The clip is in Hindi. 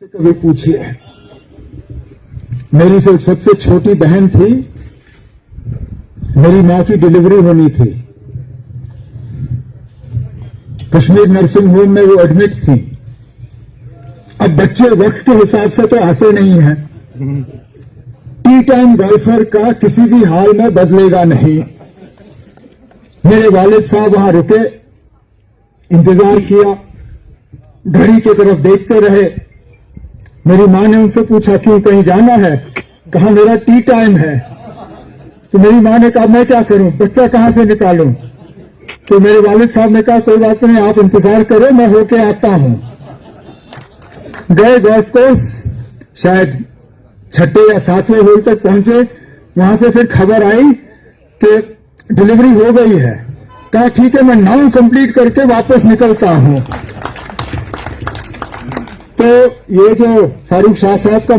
कभी पूछिए, मेरी से सबसे छोटी बहन थी, मेरी मां की डिलीवरी होनी थी, कश्मीर नर्सिंग होम में वो एडमिट थी। अब बच्चे वक्त के हिसाब से तो आते नहीं हैं। टी टाइम गोल्फर का किसी भी हाल में बदलेगा नहीं। मेरे वालिद साहब वहां रुके, इंतजार किया, घड़ी की तरफ देखते रहे। मेरी मां ने उनसे पूछा क्यों, कहीं जाना है? कहा मेरा टी टाइम है। तो मेरी मां ने कहा मैं क्या करूं, बच्चा कहां से निकालूं? तो मेरे वालिद साहब ने कहा कोई बात नहीं, आप इंतजार करो, मैं होके आता हूं। गए गोल्फ कोर्स, शायद 6 या 7वें होल तक पहुंचे। वहां से फिर खबर आई कि डिलीवरी हो गई है। कहा ठीक है, मैं 9 कंप्लीट करके वापस निकलता हूं। तो ये जो फारूक शाह साहब का